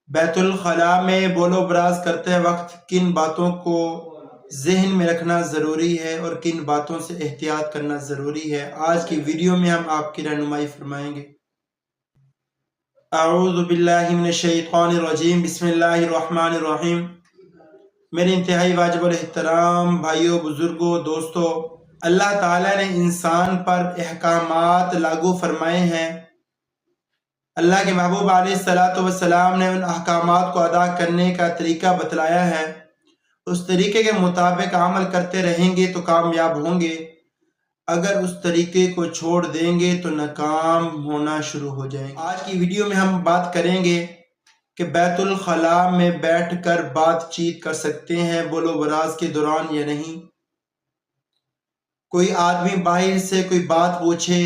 بیت الخلا میں بول و براز کرتے وقت کن باتوں کو ذہن میں رکھنا ضروری ہے اور کن باتوں سے احتیاط کرنا ضروری ہے، آج کی ویڈیو میں ہم آپ کی رہنمائی فرمائیں گے۔ اعوذ باللہ من الشیطان الرجیم، بسم اللہ الرحمن الرحیم۔ میرے انتہائی واجب الاحترام بھائیوں، بزرگوں، دوستوں، اللہ تعالیٰ نے انسان پر احکامات لاگو فرمائے ہیں۔ اللہ کے محبوب علیہ السلام نے ان احکامات کو ادا کرنے کا طریقہ بتلایا ہے۔ اس طریقے کے مطابق عمل کرتے رہیں گے تو کامیاب ہوں گے، اگر اس طریقے کو چھوڑ دیں گے تو ناکام ہونا شروع ہو جائیں گے۔ آج کی ویڈیو میں ہم بات کریں گے کہ بیت الخلا میں بیٹھ کر بات چیت کر سکتے ہیں بول و براز کے دوران یا نہیں۔ کوئی آدمی باہر سے کوئی بات پوچھے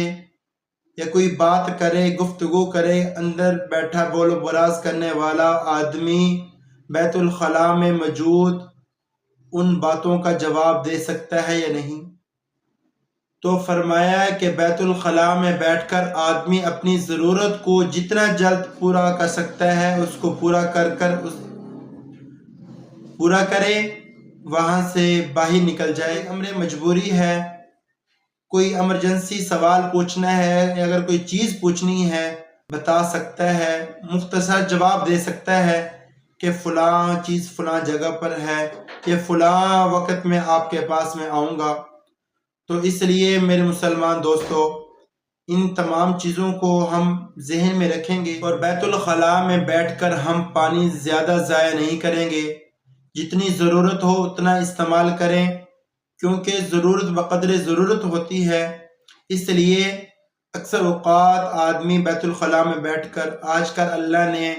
یا کوئی بات کرے، گفتگو کرے، اندر بیٹھا بول و براز کرنے والا آدمی بیت الخلا میں موجود ان باتوں کا جواب دے سکتا ہے یا نہیں؟ تو فرمایا کہ بیت الخلا میں بیٹھ کر آدمی اپنی ضرورت کو جتنا جلد پورا کر سکتا ہے اس کو پورا کرے، وہاں سے باہر نکل جائے۔ امر مجبوری ہے، کوئی ایمرجنسی سوال پوچھنا ہے یا اگر کوئی چیز پوچھنی ہے بتا سکتا ہے، مختصر جواب دے سکتا ہے کہ فلاں چیز فلاں جگہ پر ہے، کہ فلاں وقت میں آپ کے پاس میں آؤں گا۔ تو اس لیے میرے مسلمان دوستو، ان تمام چیزوں کو ہم ذہن میں رکھیں گے اور بیت الخلا میں بیٹھ کر ہم پانی زیادہ ضائع نہیں کریں گے، جتنی ضرورت ہو اتنا استعمال کریں، کیونکہ ضرورت بقدر ضرورت ہوتی ہے۔ اس لیے اکثر اوقات آدمی بیت الخلا میں بیٹھ کر، آج کل اللہ نے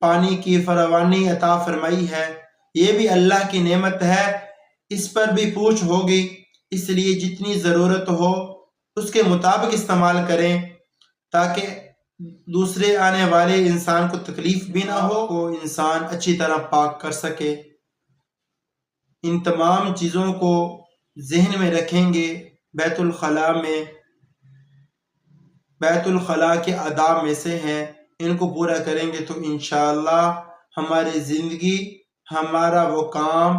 پانی کی فراوانی عطا فرمائی ہے، یہ بھی اللہ کی نعمت ہے، اس پر بھی پوچھ ہوگی، اس لیے جتنی ضرورت ہو اس کے مطابق استعمال کریں تاکہ دوسرے آنے والے انسان کو تکلیف بھی نہ ہو، کو انسان اچھی طرح پاک کر سکے۔ ان تمام چیزوں کو ذہن میں رکھیں گے۔ بیت الخلا کے آداب میں سے ہیں، ان کو پورا کریں گے تو انشاءاللہ ہماری زندگی، ہمارا وہ کام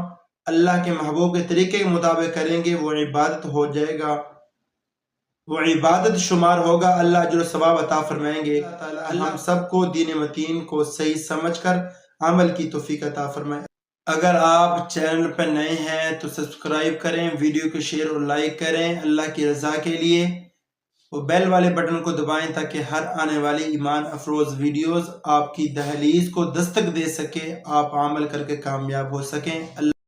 اللہ کے محبوب کے طریقے کے مطابق کریں گے، وہ عبادت ہو جائے گا، وہ عبادت شمار ہوگا، اللہ اجر و ثواب عطا فرمائیں گے۔ اللہ ہم سب کو دین متین کو صحیح سمجھ کر عمل کی توفیق عطا فرمائے۔ اگر آپ چینل پر نئے ہیں تو سبسکرائب کریں، ویڈیو کو شیئر اور لائک کریں اللہ کی رضا کے لیے، وہ بیل والے بٹن کو دبائیں تاکہ ہر آنے والی ایمان افروز ویڈیوز آپ کی دہلیز کو دستک دے سکے، آپ عمل کر کے کامیاب ہو سکیں۔